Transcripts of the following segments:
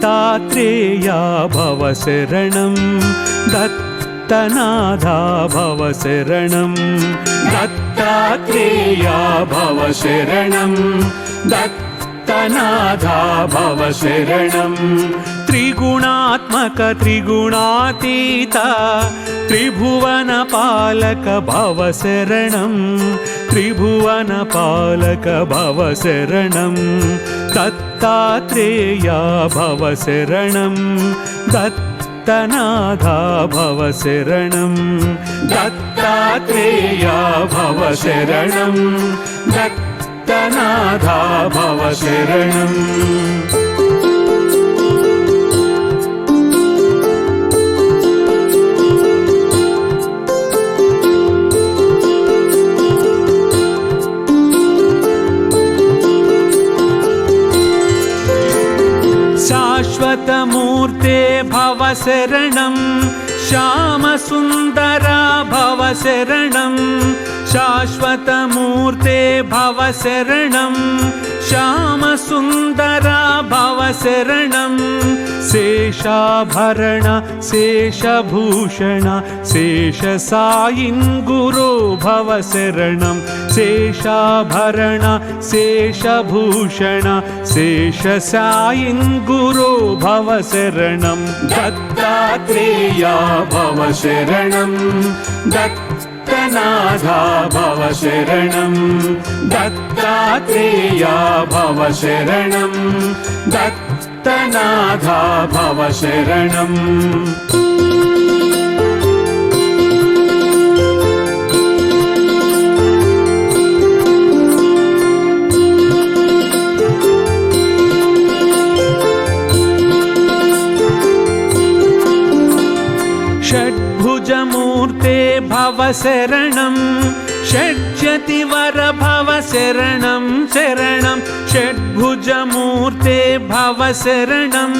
दत्तात्रेया भव शरणं दत्तनाथा भव शरणं दत्तात्रेया भव शरणं दत्तनाथा भव शरणं त्रिगुणात्मक त्रिगुणातीत त्रिभुवनपालक भव शरणं त्रिभुवनपालक भव शरणं दत्तात्रेया भव शरणं दत्तनाथा भव शरणं दत्तात्रेया भव शरणं दत्तनाथा भव शरणं शाश्वतमूर्ते भव शरणं श्यामसुन्दरा भव शरणं शाश्वतमूर्ते भव शरणं श्यामसुन्दरा भव शरणं शेषाभरण शेषभूषण शेषसायिन् गुरो भव शरणं शेषाभरण शेषभूषण शेषसायिन् गुरो भव शरणं दत्तात्रेया भव शरणं दत्तनाथा भव शरणं दत्तात्रेया भव शरणं दत्तनाथा भव शरणं षड्भुजमूर्ते भव शरणं षड्जतिवर भव शरणं शरणं षड्भुजमूर्ते भव शरणं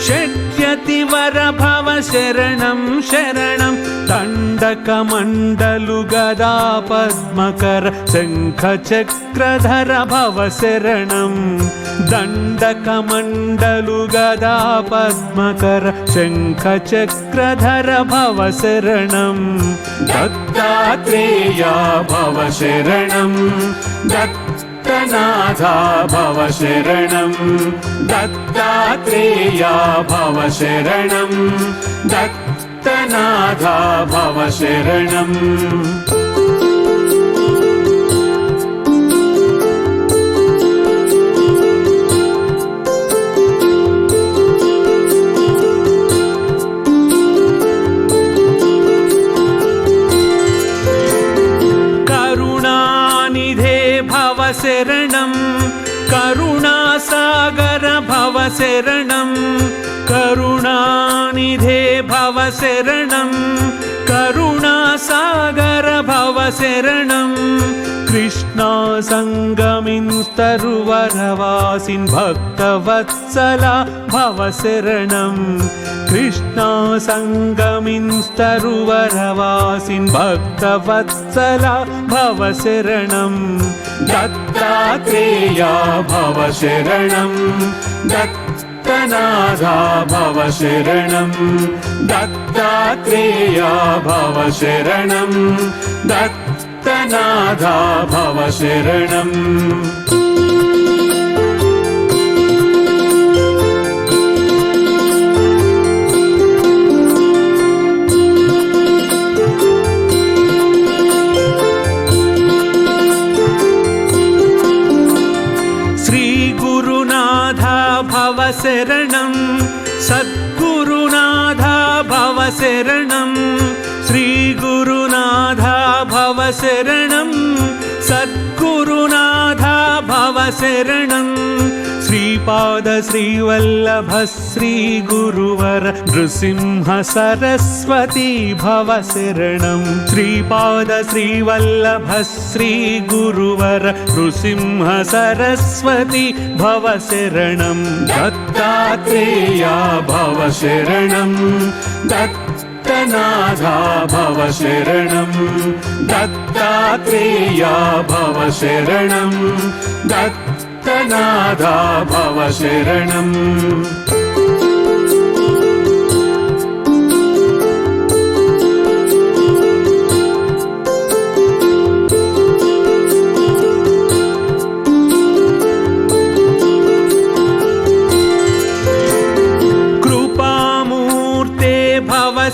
षड्जतिवर भव शरणं शरणं दण्डकमण्डलु गदा पद्मकर शङ्खचक्रधर भव शरणं दण्डकमण्डलु गदा पद्मकर शङ्खचक्रधर भव शरणं दत्तात्रेया भव शरणं दत्तनाथा भव शरणं दत्तात्रेया भव शरणं दत्तनाथा भव शरणं शरणं करुणासागर भव शरणं करुणानिधे भव शरणं करुणासागर भव शरणं कृष्णा संगमिन्स्तरुवरवासिन् भक्तवत्सला भव शरणं कृष्णा संगमिन्स्तरुवरवासिन् भक्तवत्सला भव शरणं दत्तात्रेया भव शरणं दत्तनाथा भव शरणं दत्तात्रेया भव शरणं दत्तनाथा भव शरणं भव शरणं सद्गुरुनाथा भव शरणं श्रीगुरुनाथा भव शरणं सद्गुरुनाथा भव शरणं श्रीपाद श्रीवल्लभ श्रीगुरुवर नृसिंह सरस्वती भव शरणं श्रीपाद श्रीवल्लभ श्रीगुरुवर नृसिंह सरस्वती भव शरणं दत्तात्रेया भव शरणं दत्तनाथा भव शरणं दत्तात्रेया भव शरणं दत्तनाथा भव शरणं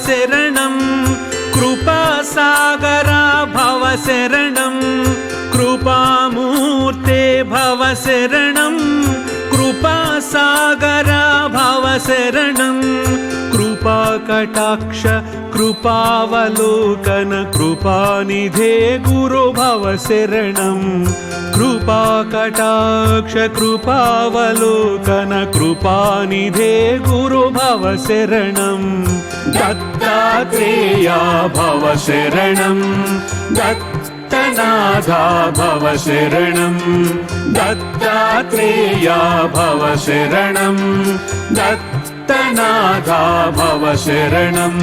शरणं कृपासागरा भव शरणं कृपामूर्ते भव शरणं कृपासागरा भव शरणं कृपाकटाक्ष कृपावलोकन कृपानिधे गुरु भव शरणं कृपाकटाक्ष कृपावलोकन कृपानिधे गुरु भव शरणं दत्तात्रेया भव शरणं दत्तनाथा भव शरणं दत्तात्रेया भव शरणं दत्तनाथा भव शरणं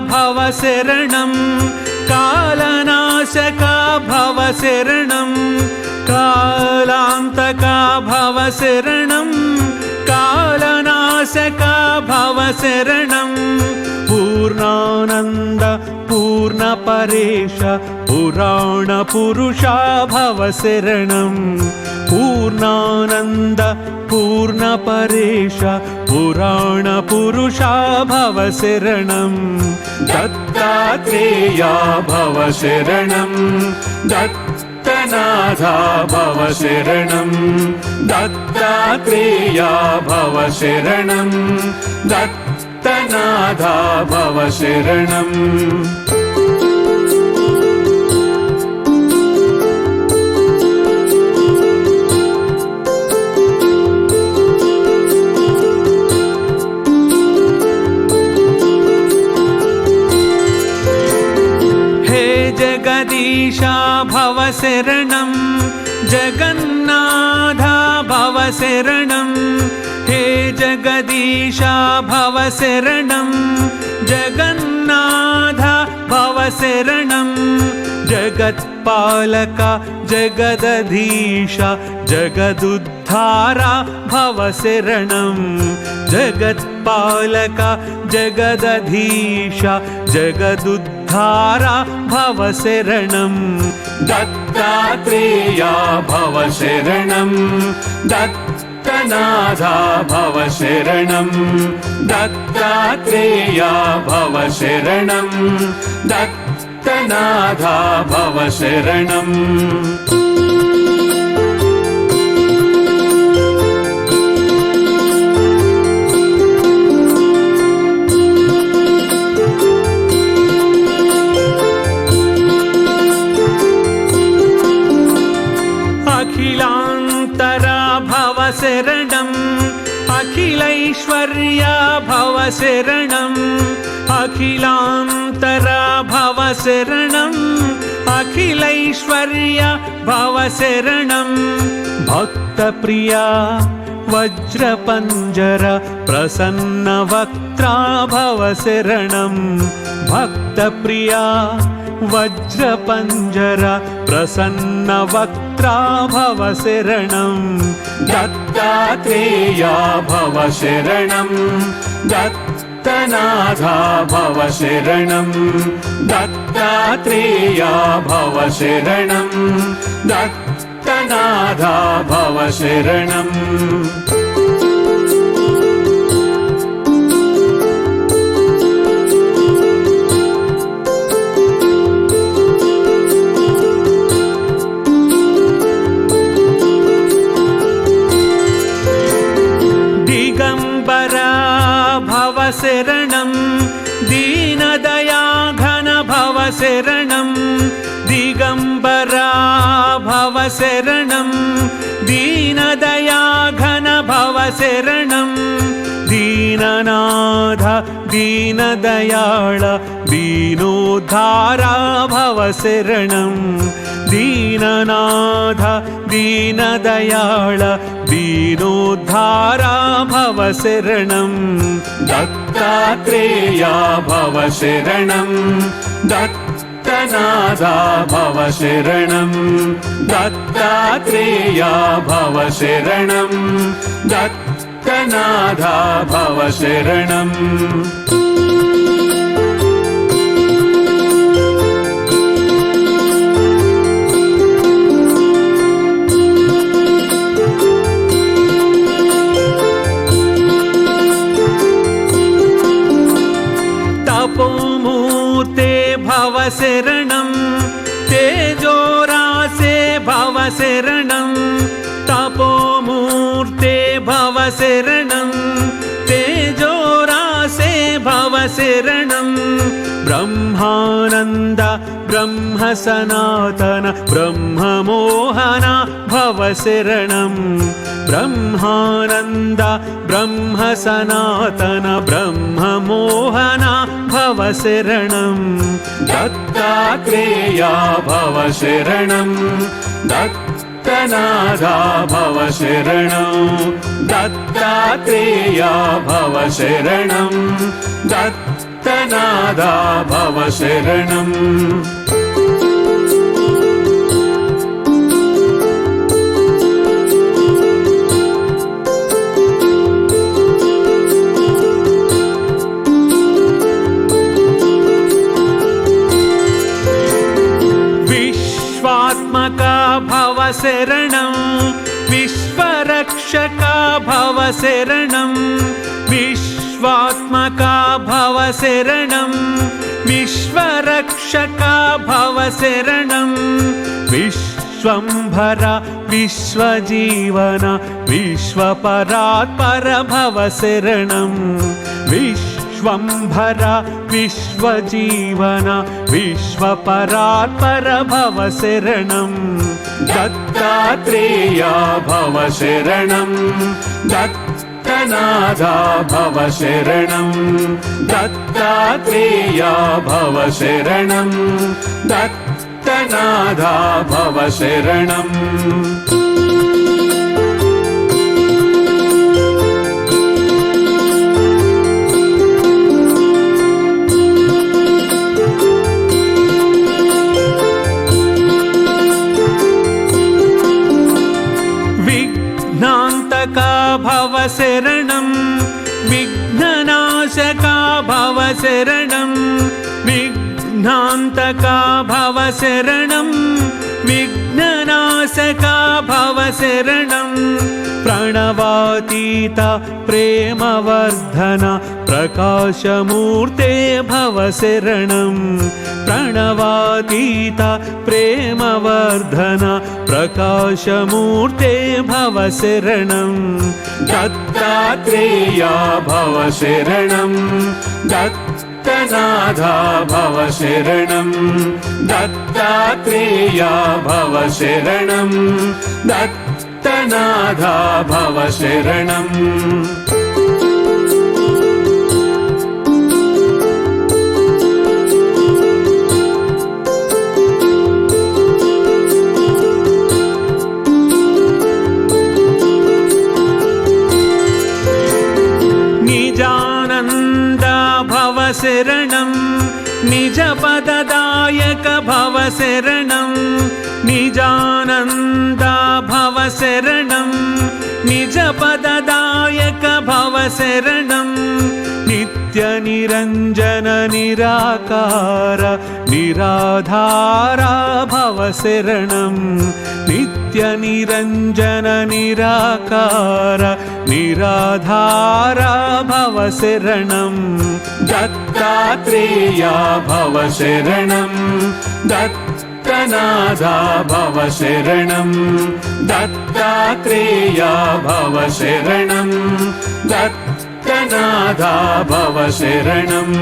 भव शरणं कालनाशका भव शरणं कालान्तका भव शरणं कालनाशका भव शरणं पूर्णानन्द पूर्णपरेश पुराणपुरुषा भव शरणं पूर्णानन्द पूर्णपरेश पुराणपुरुषा भव शरणं दत्तात्रेया भव शरणं दत्तनाथा भव शरणं दत्तात्रेया भव शरणं दत्तनाथा भव शरणं जगदीशा भव शरणं जगन्नाथा भव शरणं हे जगदीशा भव शरणं जगन्नाथा भव शरणं जगत्पालक जगदधीशा जगदुद्धारा भव शरणं जगत्पालक जगदधीशा जगदुद्धारा भव शरणं दत्तात्रेया भव शरणं दत्तनाथा भव शरणं दत्तात्रेया भव शरणं दत्तनाथा भव शरणं अखिलान्तरा भव शरणं अखिलैश्वर्या भव शरणं अखिलान्तरा भव शरणं अखिलैश्वर्या भव शरणं भक्तप्रिया वज्रपञ्जर प्रसन्नवक्त्रा भव शरणं भक्तप्रिया वज्रपञ्जर प्रसन्नवक्त्रा भव शरणं दत्तात्रेया भव शरणं दत्तनाथा भव शरणं दत्तात्रेया भव शरणं दत्तनाथा भव शरणं भव शरणं दीनदया घन भव शरणं दिगंबरा भव शरणं दीनदया घन भव शरणं दीननाथ दीनदयाळ दीनोद्धारा भव शरणं दीननाथ दीनदयाळ दीनोद्धारा भव शरणं दत्तात्रेया भव शरणं दत्तनाथा भव शरणं दत्तात्रेया भव शरणं दत्त दत्तनाथा भव शरणम् तपोमूर्ते भव शरणम् तेजोरासे भव शरणम् तपोमूर्ते भव शरणम् तेजोरासे भव शरणम् ब्रह्मानन्द ब्रह्म सनातन ब्रह्ममोहना भव शरणम् ब्रह्मानन्द ब्रह्म सनातन ब्रह्ममोहना भव शरणम् दत्तात्रेया भव शरणम् दत्तनाथा भव शरणम् दत्तात्रेया भव शरणम् दत्तनाथा भव शरणम् विश्वात्मका भव शरणम् विश्वरक्षका भव शरणम् विश्वात्मका भव शरणम् विश्वरक्षका भव शरणम् विश्वंभर विश्वजीवन विश्वपरात्पर भव शरणम् विश्वंभर विश्वजीवन विश्वपरात्पर भव शरणम् दत्तात्रेया भव शरणम् दत्तनाथा भव शरणम् दत्तात्रेया भव शरणम् दत्तनाथा भव शरणम् विघ्नान्तका भव शरणम् विघ्ननाशका भव शरणम् विघ्नान्तका भव शरणम् विघ्ननाशका भव शरणम् प्रणवातीत प्रेमवर्धन प्रकाशमूर्ते भव शरणम् प्रणवातीत प्रेमवर्धन प्रकाशमूर्ते भव शरणम् दत्तात्रेया भव शरणम् दत्तनाथा भव शरणम् दत्तात्रेया भव शरणम् दत्तनाथा भव शरणम् निजानन्द भव शरणम् निजपददायक भव शरणम् निजानन्द भव शरणम् निजपददायक भव शरणम् नित्यनिरञ्जन निराकार निराधार भव शरणम् नित्यनिरञ्जन निराकार निराधार भव शरणम् दत्तात्रेया भव शरणम् दत्तनाथा भव शरणम् दत्तात्रेया भव शरणम् दत्तनाथा भव शरणम्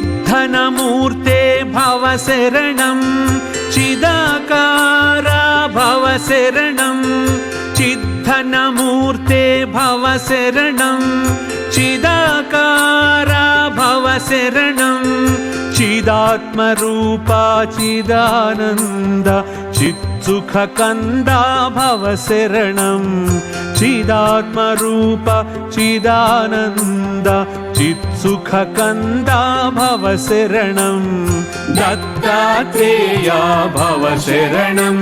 चिद्धनमूर्ते भव शरणम् चिदाकार भव शरणम् चिद्धनमूर्ते भव शरणम् चिदाकार भव शरणम् चिदात्मरूप चिदानन्द चित्सुखकन्दा भव शरणं चिदात्मरूप चिदानन्द चित्सुखकन्दा भव शरणं दत्तात्रेया भव शरणं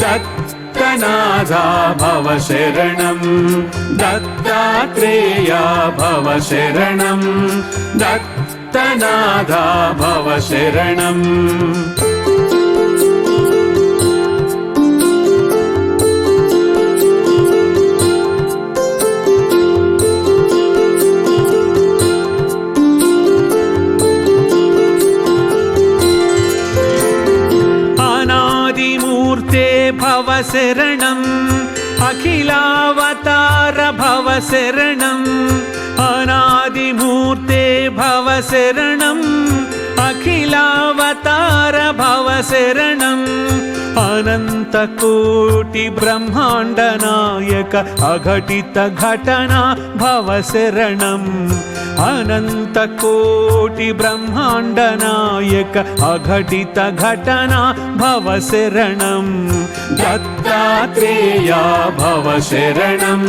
दत्तनाथा भव शरणं दत्तात्रेया भव शरणं दत्तनाथा भव शरणम् अनादिमूर्ते भव शरणम् अखिलावतार भव शरणम् अनादिमूर्ते भव शरणम् अखिलावतार भव शरणम् अनन्तकोटि ब्रह्माण्ड नायक अघटित घटना भव शरणम् अनन्तकोटि ब्रह्माण्ड नायक अघटित घटना भव शरणम् दत्तात्रेया भव शरणं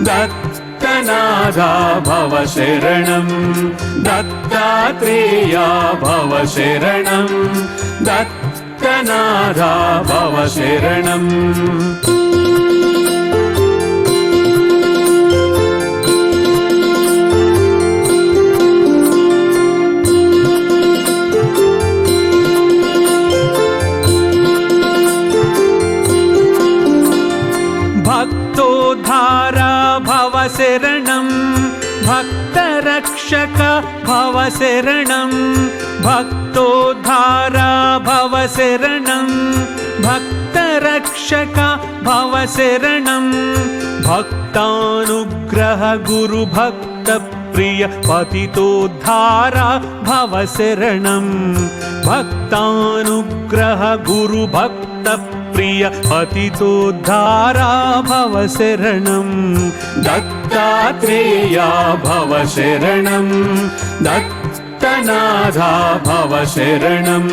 दत्तनाथा भव शरणं दत्तात्रेया भव शरणं दत्तनाथा भव शरणम् भक्तोद्धारा भव शरणं भक्तरक्षक भव शरणं भक्तोद्धारा भव शरणं भक्तरक्षक भव शरणं भक्तानुग्रह गुरुभक्त प्रिय पतितोद्धारा भव शरणं भक्तानुग्रह गुरुभक्त प्रिय पतितोद्धारा भव शरणं दत्तात्रेया भव शरणं दत्तनाथा भव शरणं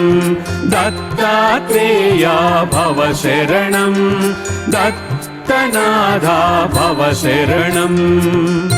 दत्तात्रेया भव शरणं दत्तनाथा भव शरणम्